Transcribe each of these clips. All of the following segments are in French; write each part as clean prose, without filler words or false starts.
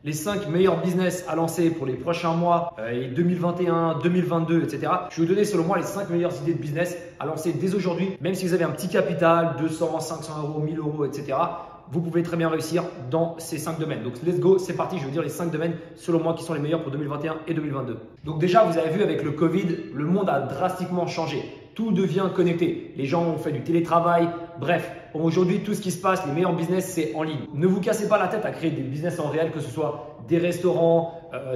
Les 5 meilleurs business à lancer pour les prochains mois, et 2021, 2022, etc. Je vais vous donner selon moi les 5 meilleures idées de business à lancer dès aujourd'hui. Même si vous avez un petit capital, 200, 500 euros, 1000 euros, etc. Vous pouvez très bien réussir dans ces 5 domaines. Donc let's go, c'est parti, je vais vous dire les 5 domaines selon moi qui sont les meilleurs pour 2021 et 2022. Donc déjà, vous avez vu avec le Covid, le monde a drastiquement changé. Tout devient connecté. Les gens ont fait du télétravail. Bref, aujourd'hui, tout ce qui se passe, les meilleurs business, c'est en ligne. Ne vous cassez pas la tête à créer des business en réel, que ce soit des restaurants,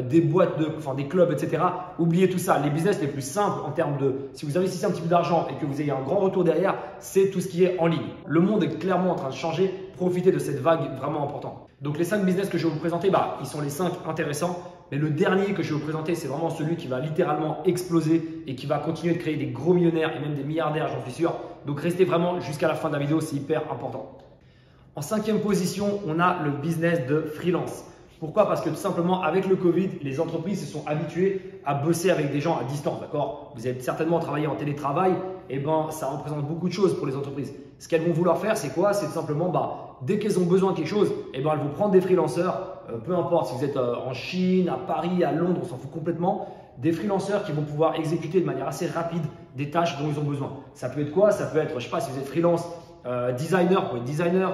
des boîtes, des clubs, etc. Oubliez tout ça. Les business les plus simples en termes de, si vous investissez un petit peu d'argent et que vous ayez un grand retour derrière, c'est tout ce qui est en ligne. Le monde est clairement en train de changer. Profitez de cette vague vraiment importante. Donc les 5 business que je vais vous présenter, ils sont les 5 intéressants. Mais le dernier que je vais vous présenter, c'est vraiment celui qui va littéralement exploser et qui va continuer de créer des gros millionnaires et même des milliardaires, j'en suis sûr. Donc restez vraiment jusqu'à la fin de la vidéo, c'est hyper important. En 5e position, on a le business de freelance. Pourquoi? Parce que tout simplement, avec le Covid, les entreprises se sont habituées à bosser avec des gens à distance, d'accord? Vous avez certainement travaillé en télétravail, et ça représente beaucoup de choses pour les entreprises. Ce qu'elles vont vouloir faire, c'est quoi? C'est tout simplement, dès qu'elles ont besoin de quelque chose, elles vont prendre des freelanceurs, peu importe si vous êtes en Chine, à Paris, à Londres, on s'en fout complètement, des freelanceurs qui vont pouvoir exécuter de manière assez rapide des tâches dont ils ont besoin. Ça peut être quoi? Ça peut être, je ne sais pas, si vous êtes freelance, designer, pour être designer,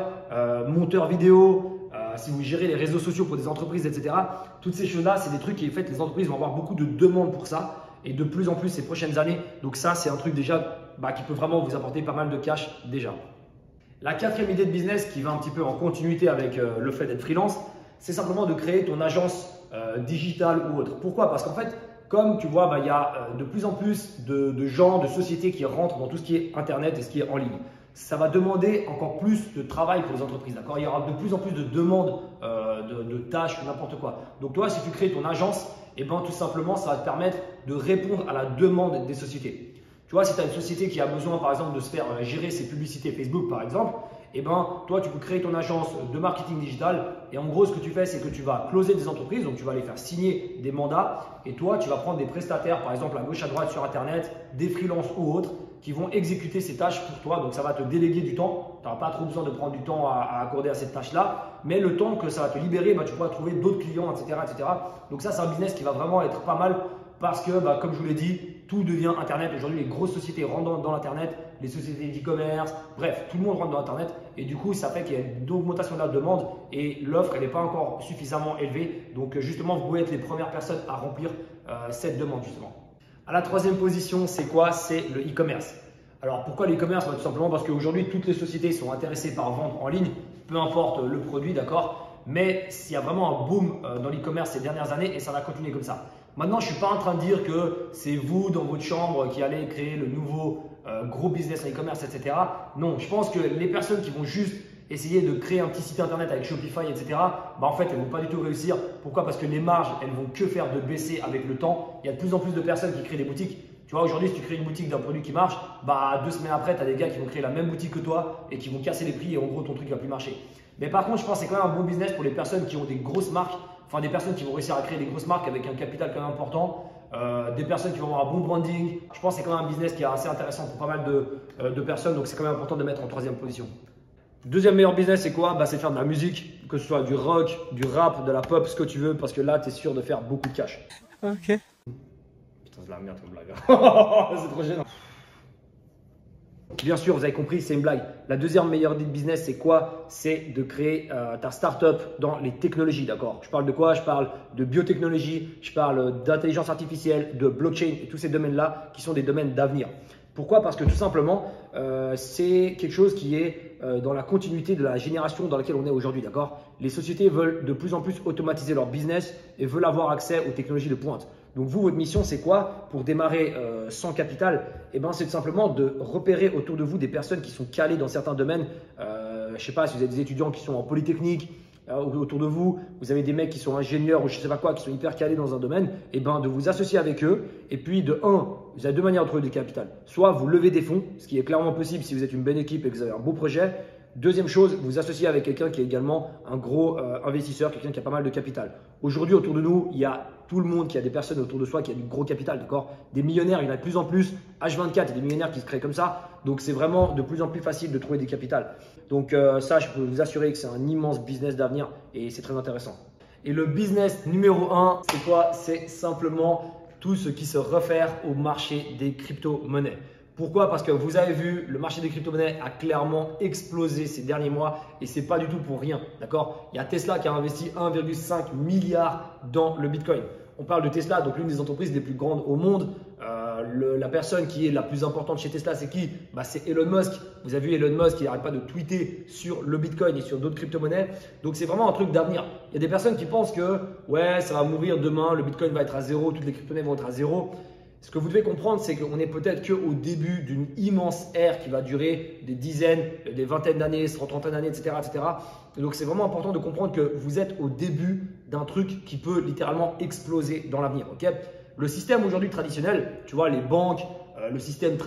monteur vidéo, si vous gérez les réseaux sociaux pour des entreprises, etc. Toutes ces choses-là, c'est des trucs qui, en fait, les entreprises vont avoir beaucoup de demandes pour ça et de plus en plus ces prochaines années. Donc ça, c'est un truc déjà qui peut vraiment vous apporter pas mal de cash déjà. La 4e idée de business qui va un petit peu en continuité avec le fait d'être freelance, c'est simplement de créer ton agence digitale ou autre. Pourquoi? Parce qu'en fait, comme tu vois, il y a de plus en plus de gens, de sociétés qui rentrent dans tout ce qui est Internet et ce qui est en ligne. Ça va demander encore plus de travail pour les entreprises. Il y aura de plus en plus de demandes de tâches ou n'importe quoi. Donc toi, si tu crées ton agence, tout simplement, ça va te permettre de répondre à la demande des sociétés. Tu vois, si tu as une société qui a besoin, par exemple, de se faire gérer ses publicités Facebook, par exemple, toi, tu peux créer ton agence de marketing digital et en gros, ce que tu fais, c'est que tu vas closer des entreprises, donc tu vas les faire signer des mandats et toi, tu vas prendre des prestataires, par exemple, à gauche, à droite sur Internet, des freelances ou autres qui vont exécuter ces tâches pour toi. Donc, ça va te déléguer du temps. Tu n'auras pas trop besoin de prendre du temps à accorder à cette tâche-là, mais le temps que ça va te libérer, tu pourras trouver d'autres clients, etc., etc. Donc, ça, c'est un business qui va vraiment être pas mal parce que, comme je vous l'ai dit, tout devient Internet. Aujourd'hui, les grosses sociétés rentrent dans l'Internet, les sociétés d'e-commerce, bref, tout le monde rentre dans Internet. Et du coup, ça fait qu'il y a une augmentation de la demande et l'offre, elle n'est pas encore suffisamment élevée. Donc, justement, vous pouvez être les premières personnes à remplir cette demande, justement. À la 3e position, c'est quoi? C'est le e-commerce. Alors, pourquoi l'e-commerce? Tout simplement parce qu'aujourd'hui, toutes les sociétés sont intéressées par vendre en ligne, peu importe le produit, d'accord? Mais il y a vraiment un boom dans l'e-commerce ces dernières années et ça va continuer comme ça. Maintenant, je ne suis pas en train de dire que c'est vous dans votre chambre qui allez créer le nouveau gros business en e-commerce, etc. Non, je pense que les personnes qui vont juste essayer de créer un petit site internet avec Shopify, etc., en fait, elles ne vont pas du tout réussir. Pourquoi? Parce que les marges, elles vont que faire de baisser avec le temps. Il y a de plus en plus de personnes qui créent des boutiques. Tu vois, aujourd'hui, si tu crées une boutique d'un produit qui marche, 2 semaines après, tu as des gars qui vont créer la même boutique que toi et qui vont casser les prix et en gros, ton truc ne va plus marcher. Mais par contre, je pense que c'est quand même un bon business pour les personnes qui ont des grosses marques, enfin des personnes qui vont réussir à créer des grosses marques avec un capital quand même important, des personnes qui vont avoir un bon branding. Je pense que c'est quand même un business qui est assez intéressant pour pas mal de personnes, donc c'est quand même important de mettre en 3e position. Deuxième meilleur business, c'est quoi? C'est faire de la musique, que ce soit du rock, du rap, de la pop, ce que tu veux, parce que là, tu es sûr de faire beaucoup de cash. Ok. Putain, c'est de la merde comme blague. C'est trop gênant. Bien sûr, vous avez compris, c'est une blague. La 2e meilleure idée de business, c'est quoi? C'est de créer ta startup dans les technologies, d'accord? Je parle de quoi? Je parle de biotechnologie, je parle d'intelligence artificielle, de blockchain et tous ces domaines-là qui sont des domaines d'avenir. Pourquoi? Parce que tout simplement, c'est quelque chose qui est dans la continuité de la génération dans laquelle on est aujourd'hui, d'accord? Les sociétés veulent de plus en plus automatiser leur business et veulent avoir accès aux technologies de pointe. Donc vous, votre mission, c'est quoi pour démarrer sans capital? C'est tout simplement de repérer autour de vous des personnes qui sont calées dans certains domaines. Je ne sais pas si vous avez des étudiants qui sont en polytechnique, autour de vous, vous avez des mecs qui sont ingénieurs ou je ne sais pas quoi, qui sont hyper calés dans un domaine, de vous associer avec eux. Et puis vous avez 2 manières de trouver du capital. Soit vous levez des fonds, ce qui est clairement possible si vous êtes une bonne équipe et que vous avez un beau projet. Deuxième chose, vous vous associez avec quelqu'un qui est également un gros investisseur, quelqu'un qui a pas mal de capital. Aujourd'hui, autour de nous, il y a tout le monde qui a des personnes autour de soi qui a du gros capital, d'accord? Des millionnaires, il y en a de plus en plus. H24, il y a des millionnaires qui se créent comme ça. Donc, c'est vraiment de plus en plus facile de trouver des capitals. Donc, ça, je peux vous assurer que c'est un immense business d'avenir et c'est très intéressant. Et le business numéro 1, c'est quoi? C'est simplement tout ce qui se réfère au marché des crypto-monnaies. Pourquoi? Parce que vous avez vu, le marché des crypto-monnaies a clairement explosé ces derniers mois et ce n'est pas du tout pour rien. D'accord? Il y a Tesla qui a investi 1,5 milliard dans le Bitcoin. On parle de Tesla, donc l'une des entreprises les plus grandes au monde. La personne qui est la plus importante chez Tesla, c'est qui? C'est Elon Musk. Vous avez vu Elon Musk, il n'arrête pas de tweeter sur le Bitcoin et sur d'autres crypto-monnaies. Donc c'est vraiment un truc d'avenir. Il y a des personnes qui pensent que ouais, ça va mourir demain, le Bitcoin va être à zéro, toutes les crypto-monnaies vont être à zéro. Ce que vous devez comprendre, c'est qu'on est peut-être qu'au début d'une immense ère qui va durer des dizaines, des vingtaines d'années, trentaines d'années, etc., etc. Et donc, c'est vraiment important de comprendre que vous êtes au début d'un truc qui peut littéralement exploser dans l'avenir. Okay? Le système aujourd'hui traditionnel, tu vois, les banques, le système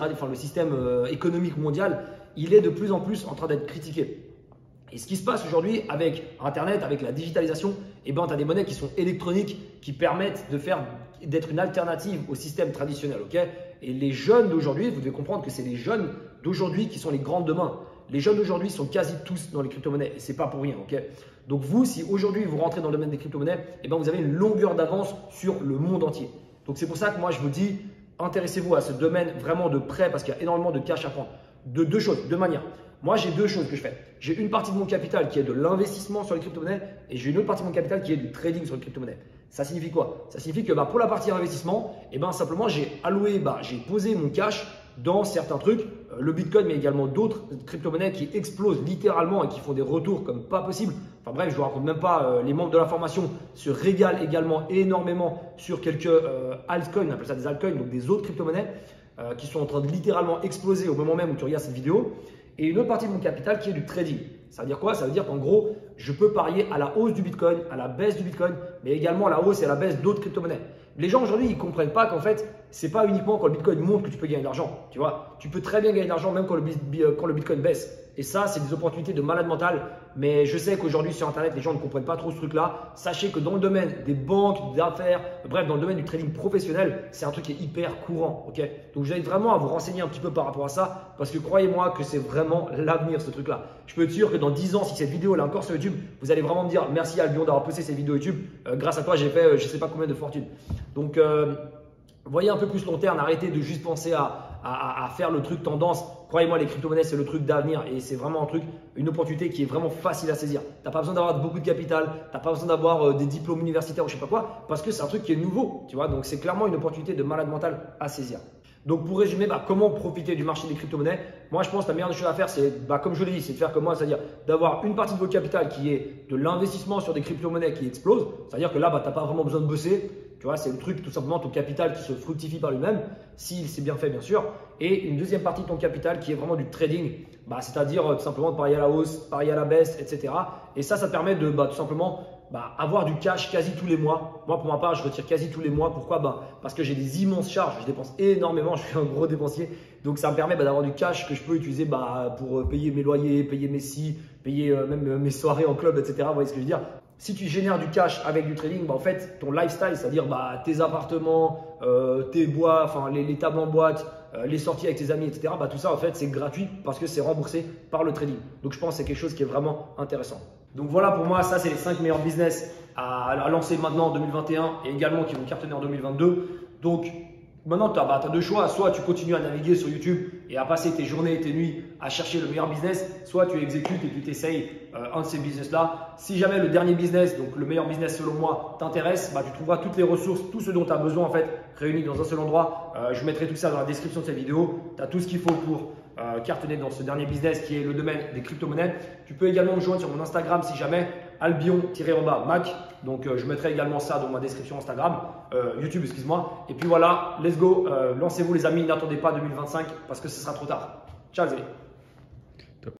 économique mondial, il est de plus en plus en train d'être critiqué. Et ce qui se passe aujourd'hui avec Internet, avec la digitalisation, tu as des monnaies qui sont électroniques, qui permettent d'être une alternative au système traditionnel. Okay? Et les jeunes d'aujourd'hui, vous devez comprendre que c'est les jeunes d'aujourd'hui qui sont les grands de demain. Les jeunes d'aujourd'hui sont quasi tous dans les crypto-monnaies et ce n'est pas pour rien. Okay? Donc vous, si aujourd'hui vous rentrez dans le domaine des crypto-monnaies, vous avez une longueur d'avance sur le monde entier. Donc c'est pour ça que moi je vous dis, intéressez-vous à ce domaine vraiment de près parce qu'il y a énormément de cash à prendre. De deux choses, deux manières. Moi, j'ai deux choses que je fais. J'ai une partie de mon capital qui est de l'investissement sur les crypto-monnaies et j'ai une autre partie de mon capital qui est du trading sur les crypto-monnaies. Ça signifie quoi? Ça signifie que pour la partie investissement, simplement j'ai alloué, j'ai posé mon cash dans certains trucs, le Bitcoin, mais également d'autres crypto-monnaies qui explosent littéralement et qui font des retours comme pas possible. Enfin bref, je ne vous raconte même pas, les membres de la formation se régalent également énormément sur quelques altcoins, on appelle ça des altcoins, donc des autres crypto-monnaies qui sont en train de littéralement exploser au moment même où tu regardes cette vidéo. Et une autre partie de mon capital qui est du trading. Ça veut dire quoi? Ça veut dire qu'en gros, je peux parier à la hausse du Bitcoin, à la baisse du Bitcoin, mais également à la hausse et à la baisse d'autres crypto-monnaies. Les gens aujourd'hui, ils ne comprennent pas qu'en fait, ce n'est pas uniquement quand le Bitcoin monte que tu peux gagner de l'argent. Tu vois, tu peux très bien gagner de l'argent même quand le Bitcoin baisse. Et ça, c'est des opportunités de malade mental. Mais je sais qu'aujourd'hui sur Internet, les gens ne comprennent pas trop ce truc-là. Sachez que dans le domaine des banques, d'affaires, bref, dans le domaine du trading professionnel, c'est un truc qui est hyper courant. Okay? Donc, je vous invite vraiment à vous renseigner un petit peu par rapport à ça parce que croyez-moi que c'est vraiment l'avenir, ce truc-là. Je peux être sûr que dans 10 ans, si cette vidéo est encore sur YouTube, vous allez vraiment me dire merci Albion d'avoir posté cette vidéo YouTube. Grâce à toi, j'ai fait je ne sais pas combien de fortune. Donc, voyez un peu plus long terme, arrêtez de juste penser à faire le truc tendance. Croyez-moi, les crypto-monnaies, c'est le truc d'avenir et c'est vraiment un truc, une opportunité qui est vraiment facile à saisir. Tu n'as pas besoin d'avoir beaucoup de capital, tu n'as pas besoin d'avoir des diplômes universitaires ou je ne sais pas quoi, parce que c'est un truc qui est nouveau, tu vois. Donc, c'est clairement une opportunité de malade mental à saisir. Donc, pour résumer, comment profiter du marché des crypto-monnaies? Moi, je pense que la meilleure des choses à faire, c'est, comme je l'ai dit, c'est de faire comme moi, c'est-à-dire d'avoir une partie de votre capital qui est de l'investissement sur des crypto-monnaies qui explosent. C'est-à-dire que là, tu n'as pas vraiment besoin de bosser. Tu vois, c'est le truc, tout simplement, ton capital qui se fructifie par lui-même, s'il s'est bien fait, bien sûr. Et une deuxième partie de ton capital qui est vraiment du trading, c'est-à-dire tout simplement de parier à la hausse, parier à la baisse, etc. Et ça te permet de tout simplement avoir du cash quasi tous les mois. Moi, pour ma part, je retire quasi tous les mois. Pourquoi? Parce que j'ai des immenses charges, je dépense énormément, je suis un gros dépensier. Donc, ça me permet d'avoir du cash que je peux utiliser pour payer mes loyers, payer mes payer même mes soirées en club, etc. Vous voyez ce que je veux dire? Si tu génères du cash avec du trading, en fait, ton lifestyle, c'est-à-dire tes appartements, tes bois, les tables en boîte, les sorties avec tes amis, etc. Tout ça, en fait, c'est gratuit parce que c'est remboursé par le trading. Donc, je pense que c'est quelque chose qui est vraiment intéressant. Donc, voilà pour moi, ça, c'est les 5 meilleurs business à lancer maintenant en 2021 et également qui vont cartonner en 2022. Donc, maintenant, tu as deux choix. Soit tu continues à naviguer sur YouTube et à passer tes journées et tes nuits à chercher le meilleur business, soit tu exécutes et tu t'essayes un de ces business-là. Si jamais le dernier business, donc le meilleur business selon moi, t'intéresse, tu trouveras toutes les ressources, tout ce dont tu as besoin en fait, réunis dans un seul endroit. Je mettrai tout ça dans la description de cette vidéo. Tu as tout ce qu'il faut pour cartonner dans ce dernier business qui est le domaine des crypto-monnaies. Tu peux également me joindre sur mon Instagram si jamais, Albion-Mac. Donc, je mettrai également ça dans ma description Instagram, YouTube, excuse-moi. Et puis voilà, let's go. Lancez-vous les amis, n'attendez pas 2025 parce que ce sera trop tard. Ciao les amis.